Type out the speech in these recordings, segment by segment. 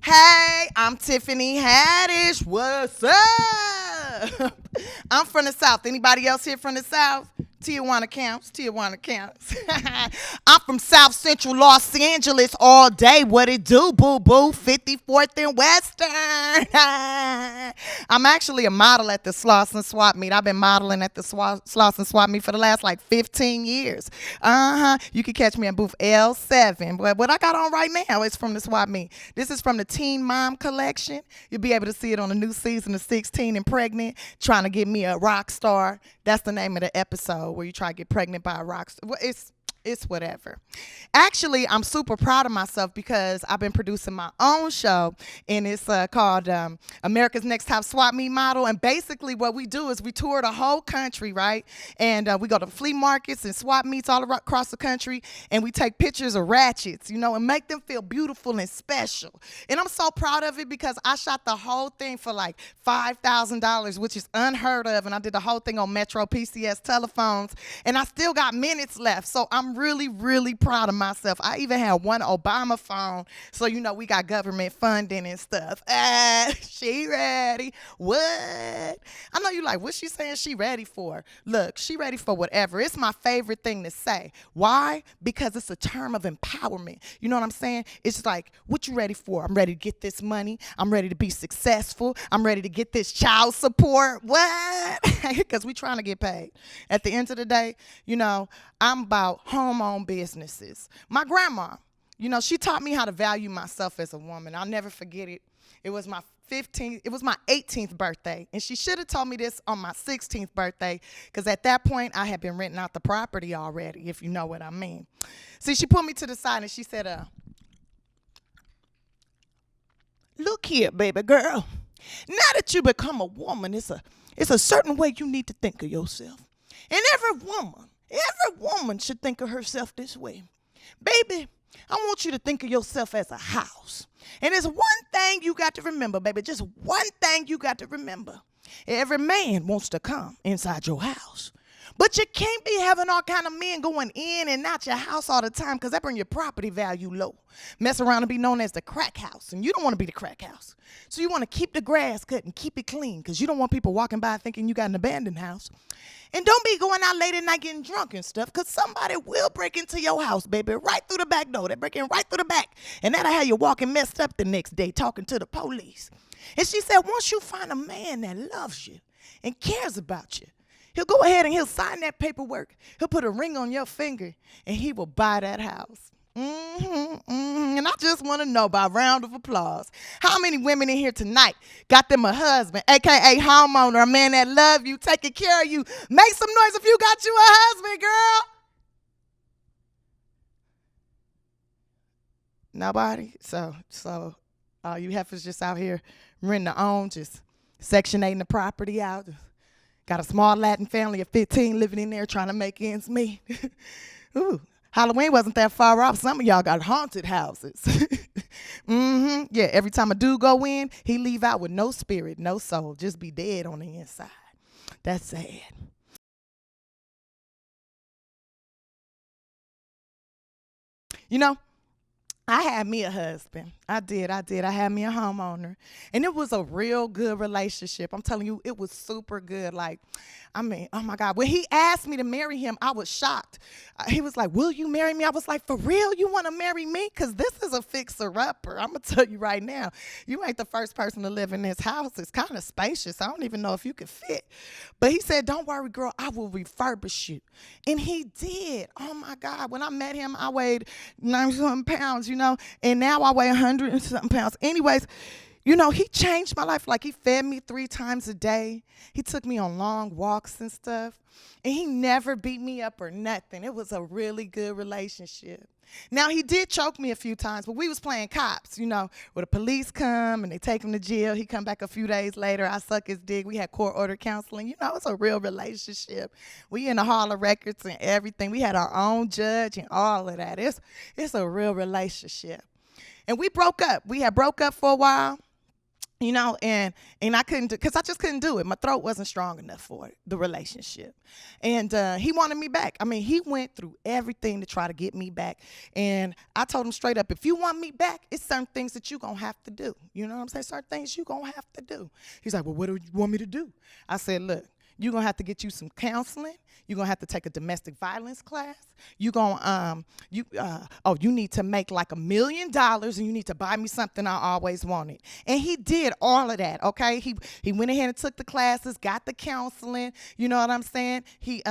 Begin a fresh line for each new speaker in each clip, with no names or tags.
Hey, I'm Tiffany Haddish. What's up? I'm from the South. Anybody else here from the South? Tijuana counts. Tijuana counts. I'm from South Central Los Angeles all day. What it do, boo boo? 54th and Western. I'm actually a model at the Slauson Swap Meet. I've been modeling at the Slauson Swap Meet for the last like 15 years. You can catch me at booth L7. But what I got on right now is from the Swap Meet. This is from the Teen Mom collection. You'll be able to see it on the new season of 16 and Pregnant, trying to get me a rock star. That's the name of the episode where you try to get pregnant by a rock star. Well, it's whatever. Actually, I'm super proud of myself because I've been producing my own show, and it's called America's Next Top Swap Meet Model. And basically what we do is we tour the whole country, right? And we go to flea markets and swap meets all across the country, and we take pictures of ratchets, and make them feel beautiful and special. And I'm so proud of it because I shot the whole thing for like $5,000, which is unheard of. And I did the whole thing on Metro PCS telephones, and I still got minutes left. So I'm really, really proud of myself. I even had one Obama phone, so we got government funding and stuff. She ready. What? I know you like, what's she saying she ready for? Look, she ready for whatever. It's my favorite thing to say. Why? Because it's a term of empowerment. You know what I'm saying? It's like, what you ready for? I'm ready to get this money. I'm ready to be successful. I'm ready to get this child support. What? Because we trying to get paid. At the end of the day, I'm about home-owned businesses. My grandma, she taught me how to value myself as a woman. I'll never forget it. It was my 18th birthday, and she should have told me this on my 16th birthday, because at that point I had been renting out the property already, if you know what I mean. See, she put me to the side and she said, "Look here, baby girl. Now that you become a woman, it's a certain way you need to think of yourself, and every woman should think of herself this way. Baby, I want you to think of yourself as a house. And there's one thing you got to remember, baby, just one thing you got to remember. Every man wants to come inside your house. But you can't be having all kind of men going in and out your house all the time, because that brings your property value low. Mess around and be known as the crack house, and you don't want to be the crack house. So you want to keep the grass cut and keep it clean, because you don't want people walking by thinking you got an abandoned house. And don't be going out late at night getting drunk and stuff, because somebody will break into your house, baby, right through the back door. They break in right through the back. And that'll have you walking messed up the next day talking to the police." And she said, once you find a man that loves you and cares about you, he'll go ahead and he'll sign that paperwork. He'll put a ring on your finger, and he will buy that house. And I just want to know, by round of applause, how many women in here tonight got them a husband, aka homeowner, a man that love you, taking care of you? Make some noise if you got you a husband, girl. Nobody? So all you heifers just out here renting their own, just sectionating the property out. Got a small Latin family of 15 living in there trying to make ends meet. Ooh, Halloween wasn't that far off. Some of y'all got haunted houses. Yeah, every time a dude go in, he leave out with no spirit, no soul, just be dead on the inside. That's sad. I had me a husband. I did. I had me a homeowner. And it was a real good relationship. I'm telling you, it was super good. Like, oh my God. When he asked me to marry him, I was shocked. He was like, "Will you marry me?" I was like, "For real? You want to marry me? Because this is a fixer-upper. I'm going to tell you right now. You ain't the first person to live in this house. It's kind of spacious. I don't even know if you could fit." But he said, "Don't worry, girl. I will refurbish you." And he did. Oh my God. When I met him, I weighed 90-something pounds, and now I weigh 100 and something pounds. Anyways, he changed my life. Like, he fed me 3 times a day. He took me on long walks and stuff. And he never beat me up or nothing. It was a really good relationship. Now, he did choke me a few times, but we was playing cops, where the police come and they take him to jail. He come back a few days later. I suck his dick. We had court order counseling. It's a real relationship. We in the Hall of Records and everything. We had our own judge and all of that. It's a real relationship. And we broke up. We had broke up for a while. and I couldn't do, because I just couldn't do it. My throat wasn't strong enough for it, the relationship. And he wanted me back. I mean, he went through everything to try to get me back. And I told him straight up, if you want me back, it's certain things that you're going to have to do. You know what I'm saying? Certain things you're going to have to do. He's like, well, what do you want me to do? I said, look, you're going to have to get you some counseling. You're going to have to take a domestic violence class. You're going you need to make like $1 million, and you need to buy me something I always wanted. And he did all of that, okay? He went ahead and took the classes, got the counseling, you know what I'm saying? He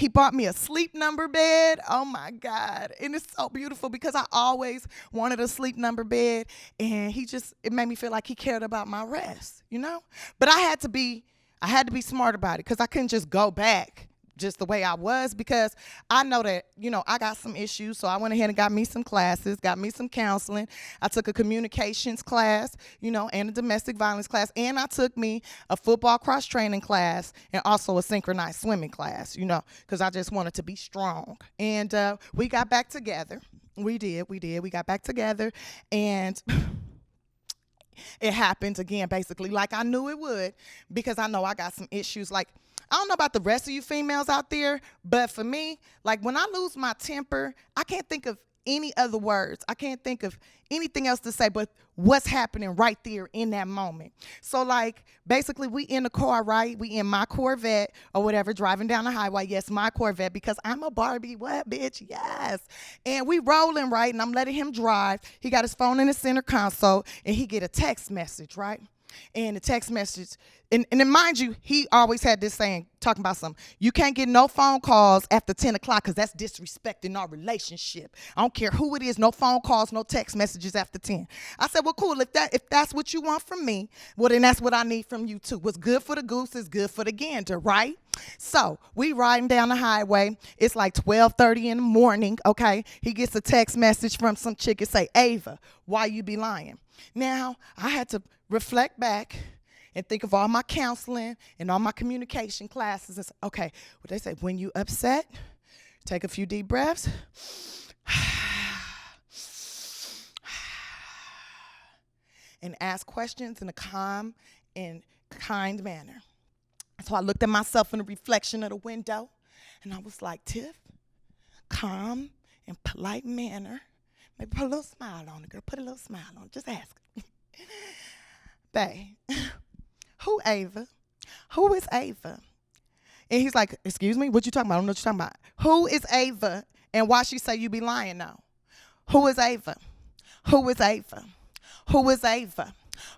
bought me a sleep number bed. Oh my God. And it's so beautiful because I always wanted a sleep number bed, and it made me feel like he cared about my rest, you know? But I had to be smart about it, because I couldn't just go back just the way I was, because I know that, I got some issues. So I went ahead and got me some classes, got me some counseling. I took a communications class, and a domestic violence class. And I took me a football cross training class and also a synchronized swimming class, because I just wanted to be strong. And we got back together. We did. We got back together, and it happened again, basically, like I knew it would, because I know I got some issues. Like, I don't know about the rest of you females out there, but for me, like when I lose my temper, I can't think of any other words. I can't think of anything else to say but what's happening right there in that moment. So like basically we in the car, right? We in my Corvette or whatever, driving down the highway. Yes, my Corvette, because I'm a Barbie. What, bitch? Yes. And we rolling, right? And I'm letting him drive. He got his phone in the center console, and he get a text message, right? And the text message, and then mind you, he always had this saying, talking about something. You can't get no phone calls after 10 o'clock because that's disrespecting our relationship. I don't care who it is, no phone calls, no text messages after 10. I said, well, cool, if that's what you want from me, well, then that's what I need from you too. What's good for the goose is good for the gander, right? So we riding down the highway. It's like 12:30 in the morning, okay? He gets a text message from some chick and say, Ava, why you be lying? Now, I had to reflect back and think of all my counseling and all my communication classes. And say, okay, what they say, when you upset, take a few deep breaths. And ask questions in a calm and kind manner. So I looked at myself in the reflection of the window, and I was like, Tiff, calm and polite manner. Maybe put a little smile on it, girl. Put a little smile on it. Just ask. Babe, who Ava? Who is Ava? And he's like, excuse me, what you talking about? I don't know what you're talking about. Who is Ava? And why she say you be lying now? Who is Ava? Who is Ava? Who is Ava?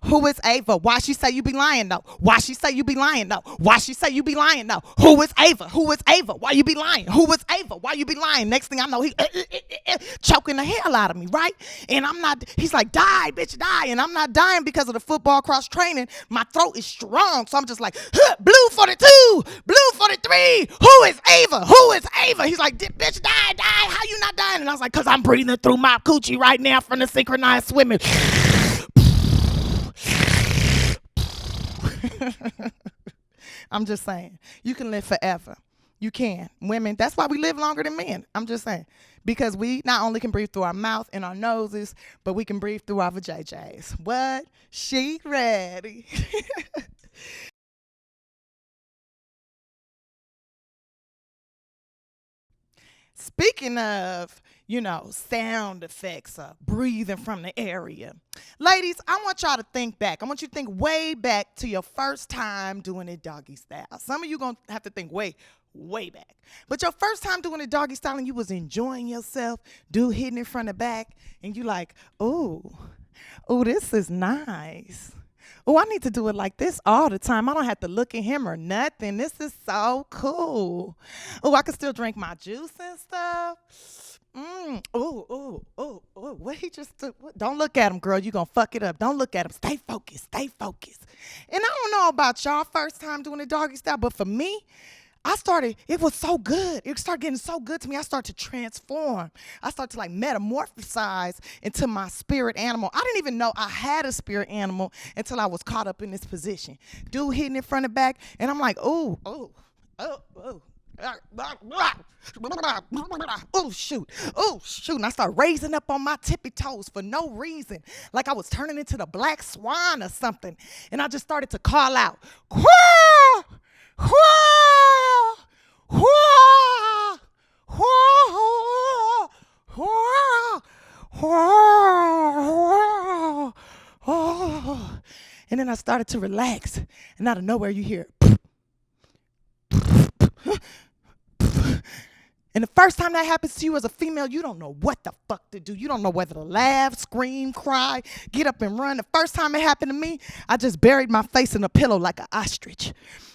Who is Ava? Why she say you be lying though? Why she say you be lying though? Why she say you be lying though? Who is Ava? Who is Ava? Why you be lying? Who is Ava? Why you be lying? Next thing I know, he choking the hell out of me, right? And I'm not, he's like, die, bitch, die. And I'm not dying because of the football cross training. My throat is strong. So I'm just like, blue 42, blue 43. Who is Ava? Who is Ava? He's like, bitch, die. How you not dying? And I was like, because I'm breathing through my coochie right now from the synchronized swimming. I'm just saying, you can live forever. You can. Women, that's why we live longer than men. I'm just saying. Because we not only can breathe through our mouth and our noses, but we can breathe through our vajayjays. What? She ready. Speaking of, sound effects, breathing from the area. Ladies, I want y'all to think back. I want you to think way back to your first time doing it doggy style. Some of you going to have to think way back. But your first time doing it doggy style and you was enjoying yourself, dude hitting it from the back, and you like, oh, this is nice. Oh, I need to do it like this all the time. I don't have to look at him or nothing. This is so cool. Oh, I can still drink my juice and stuff. What he just took? Don't look at him, girl. You're going to fuck it up. Don't look at him. Stay focused. And I don't know about y'all first time doing the doggy style, but for me, it was so good. It started getting so good to me. I started to transform. I started to like metamorphosize into my spirit animal. I didn't even know I had a spirit animal until I was caught up in this position. Dude hitting it from the back, and I'm like, oh. Oh, shoot. Oh, shoot. And I start raising up on my tippy toes for no reason, like I was turning into the black swan or something. And I just started to call out, "Whoa! Whoa! Whoa! Whoa! Whoa! Whoa! Whoa!" And then I started to relax. And out of nowhere, you hear, and the first time that happens to you as a female, you don't know what the fuck to do. You don't know whether to laugh, scream, cry, get up and run. The first time it happened to me, I just buried my face in a pillow like an ostrich.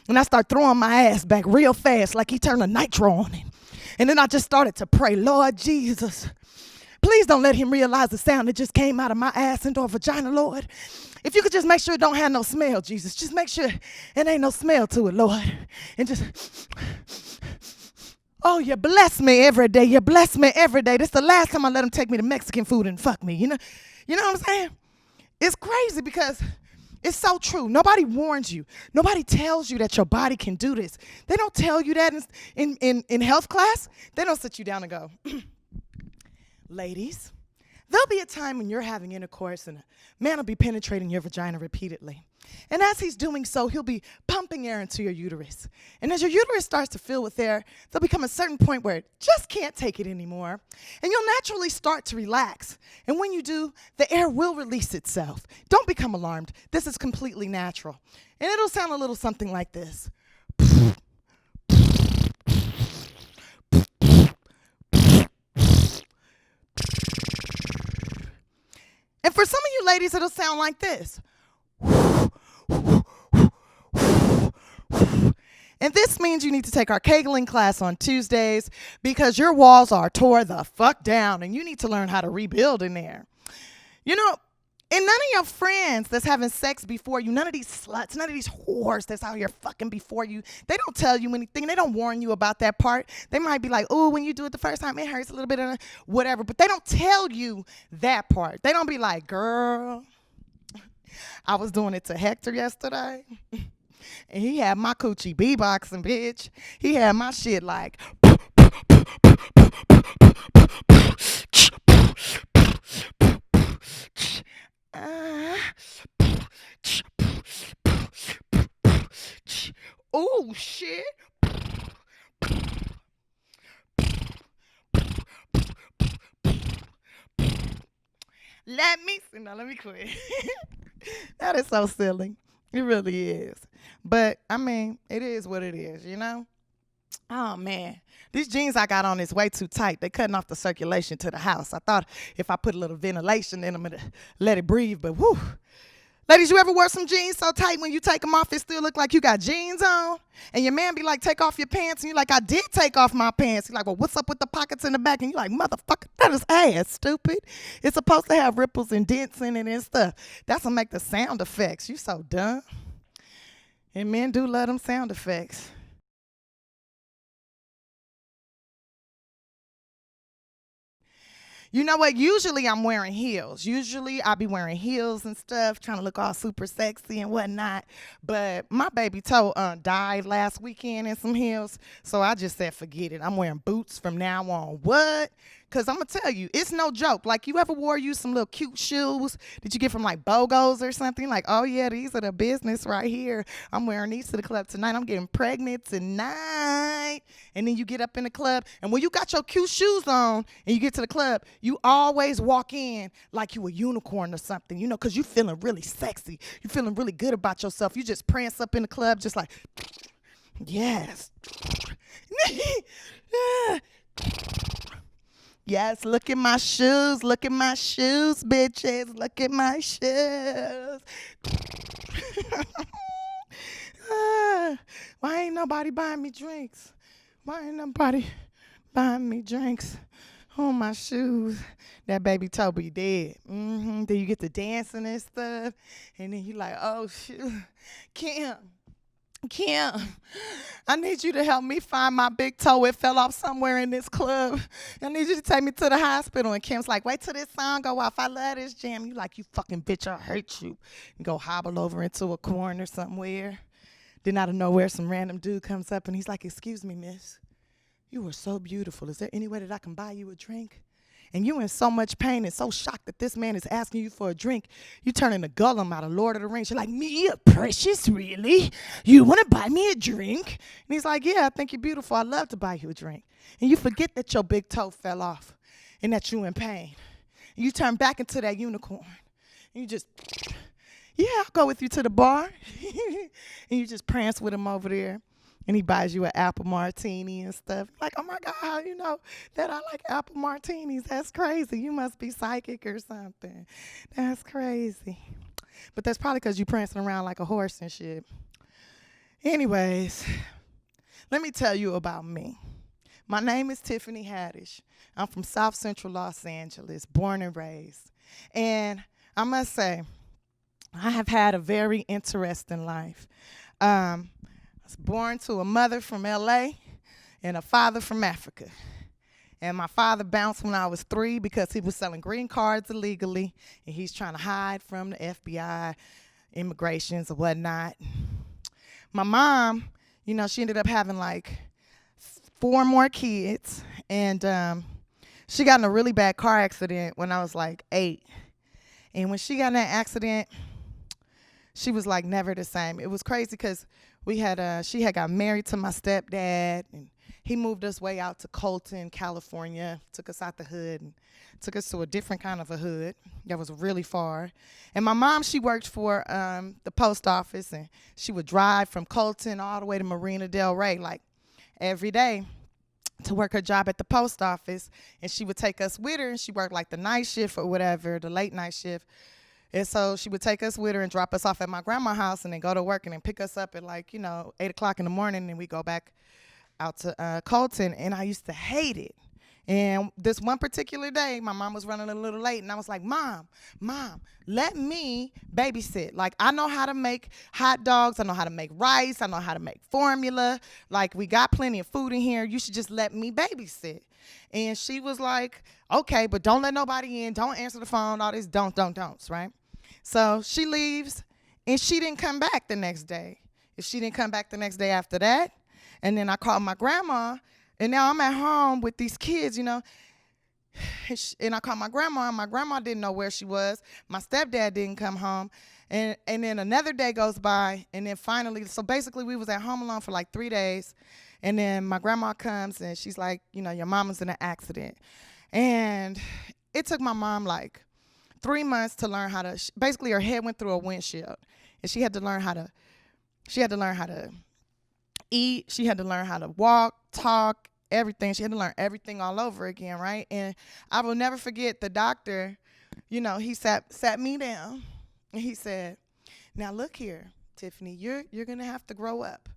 And I start throwing my ass back real fast like he turned a nitro on it. And then I just started to pray, Lord Jesus, please don't let him realize the sound that just came out of my ass into a vagina, Lord. If you could just make sure it don't have no smell, Jesus. Just make sure it ain't no smell to it, Lord. And just, oh, you bless me every day. You bless me every day. This is the last time I let him take me to Mexican food and fuck me, you know? You know what I'm saying? It's crazy because it's so true. Nobody warns you. Nobody tells you that your body can do this. They don't tell you that in health class. They don't sit you down and go, ladies, there'll be a time when you're having intercourse and a man will be penetrating your vagina repeatedly. And as he's doing so, he'll be pumping air into your uterus. And as your uterus starts to fill with air, there'll become a certain point where it just can't take it anymore. And you'll naturally start to relax. And when you do, the air will release itself. Don't become alarmed. This is completely natural. And it'll sound a little something like this. And for some of you ladies, it'll sound like this. And this means you need to take our Kegling class on Tuesdays because your walls are tore the fuck down and you need to learn how to rebuild in there. You know, and none of your friends that's having sex before you, none of these sluts, none of these whores that's out here fucking before you, they don't tell you anything. They don't warn you about that part. They might be like, oh, when you do it the first time, it hurts a little bit of whatever. But they don't tell you that part. They don't be like, girl, I was doing it to Hector yesterday. And he had my coochie beatboxing, bitch. He had my shit like. Oh, shit. Let me see. No, let me quit. That is so silly. It really is. But, I mean, it is what it is, you know? Oh, man. These jeans I got on is way too tight. They cutting off the circulation to the house. I thought if I put a little ventilation in them, it'd let it breathe, but whew. Ladies, you ever wear some jeans so tight when you take them off, it still look like you got jeans on? And your man be like, take off your pants. And you're like, I did take off my pants. He's like, well, what's up with the pockets in the back? And you're like, motherfucker, that is ass, stupid. It's supposed to have ripples and dents in it and stuff. That's what make the sound effects. You so dumb. And men do love them sound effects. You know what? Usually I'm wearing heels. Usually I be wearing heels and stuff, trying to look all super sexy and whatnot. But my baby toe died last weekend in some heels. So I just said, forget it. I'm wearing boots from now on. What? Because I'm going to tell you, it's no joke. Like, you ever wore you some little cute shoes that you get from, like, BOGOs or something? Like, oh, yeah, these are the business right here. I'm wearing these to the club tonight. I'm getting pregnant tonight. And then you get up in the club. And when you got your cute shoes on and you get to the club, you always walk in like you a unicorn or something, you know, because you feeling really sexy. You feeling really good about yourself. You just prance up in the club just like, yes. Yes, look at my shoes. Look at my shoes, bitches. Look at my shoes. Why ain't nobody buying me drinks? Why ain't nobody buying me drinks? On my shoes. That baby Toby dead. Then you get to dancing and stuff. And then you like, oh, shoot. Kim, I need you to help me find my big toe. It fell off somewhere in this club. I need you to take me to the hospital. And Kim's like, wait till this song go off. I love this jam. You like, you fucking bitch, I hate you. And go hobble over into a corner somewhere. Then out of nowhere, some random dude comes up and he's like, excuse me, miss. you are so beautiful. Is there any way that I can buy you a drink? And you in so much pain and so shocked that this man is asking you for a drink, you turn into Gollum out of Lord of the Rings. You're like, me, precious, really? You want to buy me a drink? And he's like, yeah, I think you're beautiful. I'd love to buy you a drink. And you forget that your big toe fell off and that you're in pain. And you turn back into that unicorn. And you just, yeah, I'll go with you to the bar. And you just prance with him over there. And he buys you an apple martini and stuff. Like, oh my God, how you know that I like apple martinis? That's crazy. You must be psychic or something. That's crazy. But that's probably because you prancing around like a horse and shit. Anyways, let me tell you about me. My name is Tiffany Haddish. I'm from South Central Los Angeles, born and raised. And I must say, I have had a very interesting life. I was born to a mother from L.A. and a father from Africa. And my father bounced when I was 3 because he was selling green cards illegally, and he's trying to hide from the FBI, immigrations or whatnot. My mom, you know, she ended up having like 4 more kids, and she got in a really bad car accident when I was like 8. And when she got in that accident, she was like never the same. It was crazy because she had got married to my stepdad, and he moved us way out to Colton, California, took us out the hood and took us to a different kind of a hood that was really far. And my mom, she worked for the post office, and she would drive from Colton all the way to Marina Del Rey, like every day to work her job at the post office. And she would take us with her, and she worked like the night shift or whatever, the late night shift. And so she would take us with her and drop us off at my grandma's house and then go to work and then pick us up at 8 o'clock in the morning, and we go back out to Colton. And I used to hate it. And this one particular day, my mom was running a little late, and I was like, Mom, let me babysit. Like, I know how to make hot dogs. I know how to make rice. I know how to make formula. Like, we got plenty of food in here. You should just let me babysit. And she was like, okay, but don't let nobody in. Don't answer the phone. All this don'ts, right? So she leaves, and she didn't come back the next day. If she didn't come back the next day after that, and then I called my grandma, and now I'm at home with these kids, you know, and I called my grandma, and my grandma didn't know where she was. My stepdad didn't come home, and then another day goes by, and then finally, so basically we was at home alone for like 3 days, and then my grandma comes, and she's like, you know, your mom was in an accident. And it took my mom like 3 months to learn how to, basically her head went through a windshield, and she had to learn how to eat. She had to learn how to walk, talk, everything. She had to learn everything all over again, right? And I will never forget the doctor, you know, he sat me down, and he said, now look here, Tiffany, you're going to have to grow up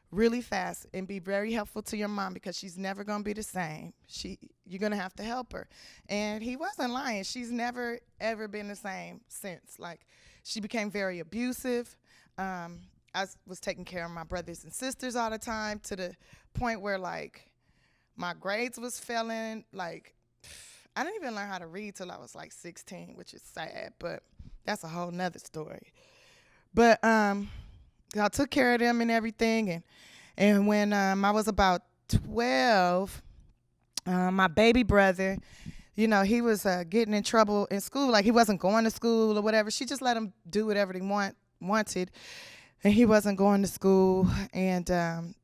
really fast and be very helpful to your mom because she's never going to be the same. You're going to have to help her. And he wasn't lying. She's never, ever been the same since. Like, she became very abusive. I was taking care of my brothers and sisters all the time to the point where, like, my grades was failing. Like, I didn't even learn how to read till I was, like, 16, which is sad, but that's a whole nother story. But I took care of them and everything, and when I was about 12, my baby brother, you know, he was getting in trouble in school. Like, he wasn't going to school or whatever. She just let him do whatever he wanted, and he wasn't going to school. And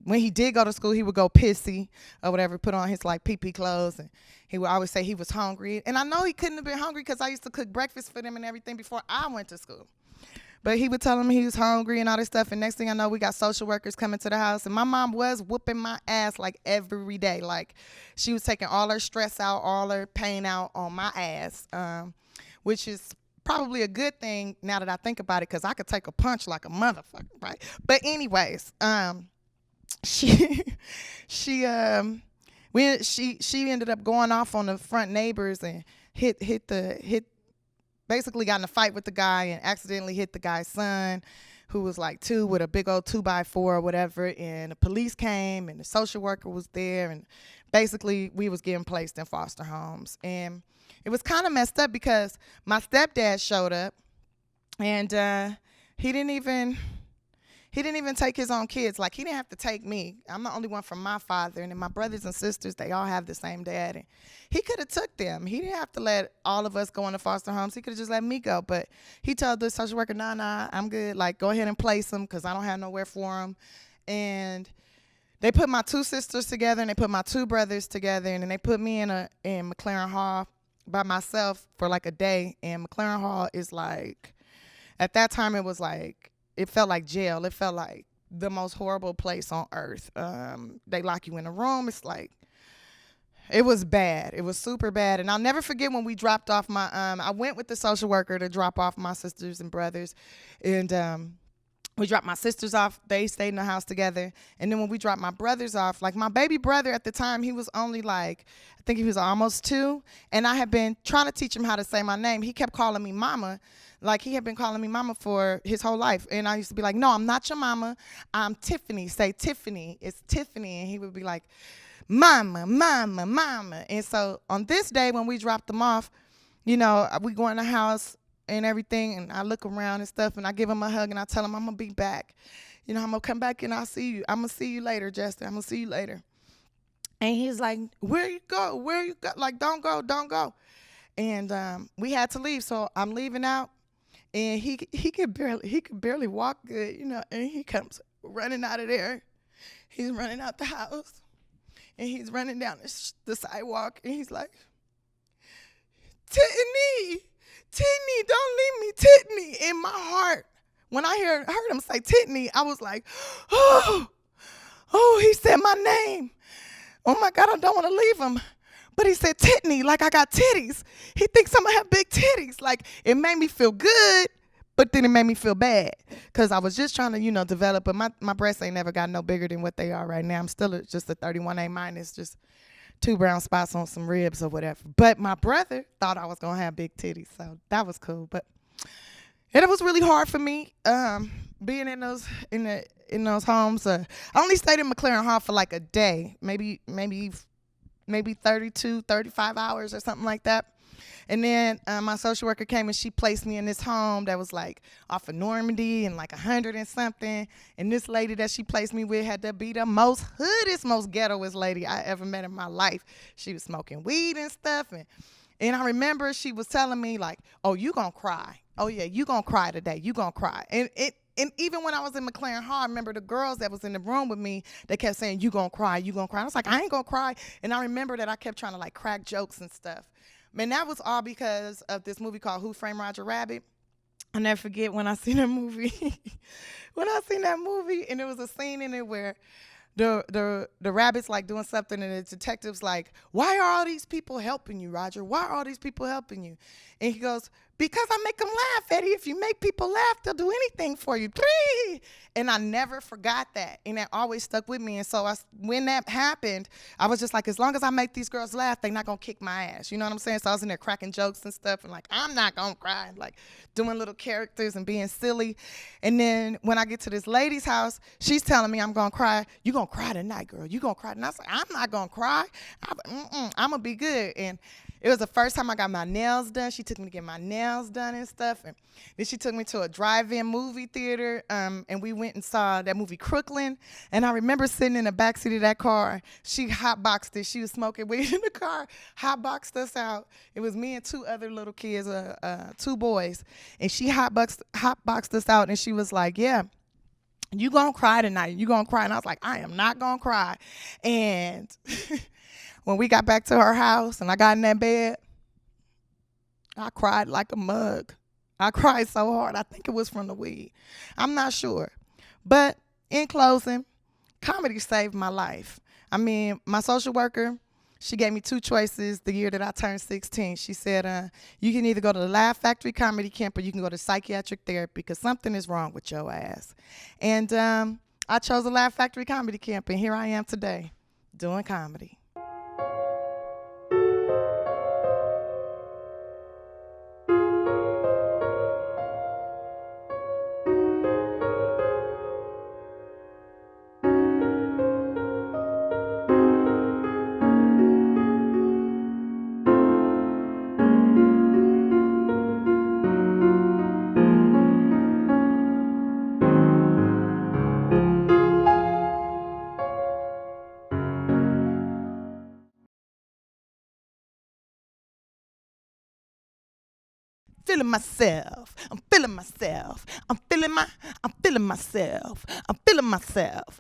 when he did go to school, he would go pissy or whatever, put on his like pee-pee clothes, and he would always say he was hungry. And I know he couldn't have been hungry because I used to cook breakfast for them and everything before I went to school. But he would tell him he was hungry and all this stuff. And next thing I know, we got social workers coming to the house. And my mom was whooping my ass like every day. Like, she was taking all her stress out, all her pain out on my ass, which is probably a good thing now that I think about it, because I could take a punch like a motherfucker, right? But anyways, she ended up going off on the front neighbors and basically got in a fight with the guy and accidentally hit the guy's son, who was like 2 with a big old 2x4 or whatever. And the police came, and the social worker was there, and basically we was getting placed in foster homes. And it was kind of messed up because my stepdad showed up, and he didn't even He didn't even take his own kids. Like, he didn't have to take me. I'm the only one from my father. And then my brothers and sisters, they all have the same dad. And he could have took them. He didn't have to let all of us go into foster homes. He could have just let me go. But he told the social worker, nah, I'm good. Like, go ahead and place them because I don't have nowhere for them. And they put my 2 sisters together and they put my 2 brothers together. And then they put me in McLaren Hall by myself for like a day. And McLaren Hall is like, at that time it was like, it felt like jail. It felt like the most horrible place on earth. They lock you in a room. It's like, it was bad. It was super bad. And I'll never forget when we dropped off my, I went with the social worker to drop off my sisters and brothers. And we dropped my sisters off. They stayed in the house together. And then when we dropped my brothers off, like my baby brother at the time, he was only like, I think he was almost 2. And I had been trying to teach him how to say my name. He kept calling me mama. Like, he had been calling me mama for his whole life. And I used to be like, no, I'm not your mama. I'm Tiffany. Say Tiffany. It's Tiffany. And he would be like, mama, mama, mama. And so on this day when we dropped them off, you know, we go in the house and everything, and I look around and stuff, and I give him a hug, and I tell him I'm going to be back. You know, I'm going to come back and I'll see you. I'm going to see you later, Justin. I'm going to see you later. And he's like, where you go? Where you go? Like, don't go, don't go. And we had to leave, so I'm leaving out. And he could barely walk good, you know, and he comes running out of there. He's running out the house, and he's running down the sidewalk, and he's like, Tiffany, don't leave me, Tiffany. In my heart, when I heard him say Tiffany, I was like, oh, he said my name. Oh my God, I don't want to leave him. But he said Tiffany, like I got titties. He thinks I'm gonna have big titties. Like, it made me feel good, but then it made me feel bad. Because I was just trying to, you know, develop, but my breasts ain't never got no bigger than what they are right now. I'm still just a 31A minus, just 2 brown spots on some ribs or whatever. But my brother thought I was gonna have big titties, so that was cool. But it was really hard for me being in those homes. I only stayed in McLaren Hall for like a day, maybe 32, 35 hours or something like that. And then my social worker came and she placed me in this home that was like off of Normandy and like 100 and something. And this lady that she placed me with had to be the most hoodest, most ghettoest lady I ever met in my life. She was smoking weed and stuff. And I remember she was telling me like, oh, you gonna cry. Oh yeah, you gonna cry today. You gonna cry. And even when I was in McLaren Hall, I remember the girls that was in the room with me, they kept saying, you gonna cry, you gonna cry. I was like, I ain't gonna cry. And I remember that I kept trying to like crack jokes and stuff. Man, that was all because of this movie called Who Framed Roger Rabbit. I'll never forget when I seen that movie. And there was a scene in it where the rabbit's like doing something and the detective's like, why are all these people helping you, Roger? Why are all these people helping you? And he goes, because I make them laugh, Eddie. If you make people laugh, they'll do anything for you. And I never forgot that. And that always stuck with me. And so when that happened, I was just like, as long as I make these girls laugh, they're not going to kick my ass. You know what I'm saying? So I was in there cracking jokes and stuff and like, I'm not going to cry. And like doing little characters and being silly. And then when I get to this lady's house, she's telling me I'm going to cry. You going to cry tonight, girl. You going to cry tonight. I was like, I'm not going to cry. I'm going to be good. And it was the first time I got my nails done. She took me to get my nails done and stuff. And then she took me to a drive-in movie theater, and we went and saw that movie Crooklyn. And I remember sitting in the backseat of that car. She hotboxed it. She was smoking weed in the car, hotboxed us out. It was me and 2 other little kids, 2 boys. And she hotboxed us out, and she was like, yeah, you gonna cry tonight. You gonna cry. And I was like, I am not gonna cry. And when we got back to her house and I got in that bed, I cried like a mug. I cried so hard. I think it was from the weed. I'm not sure. But in closing, comedy saved my life. I mean, my social worker, she gave me 2 choices the year that I turned 16. She said, you can either go to the Laugh Factory Comedy Camp or you can go to psychiatric therapy because something is wrong with your ass. And I chose the Laugh Factory Comedy Camp, and here I am today doing comedy. feeling myself. I'm feeling myself. I'm feeling myself. I'm feeling myself. I'm feeling myself.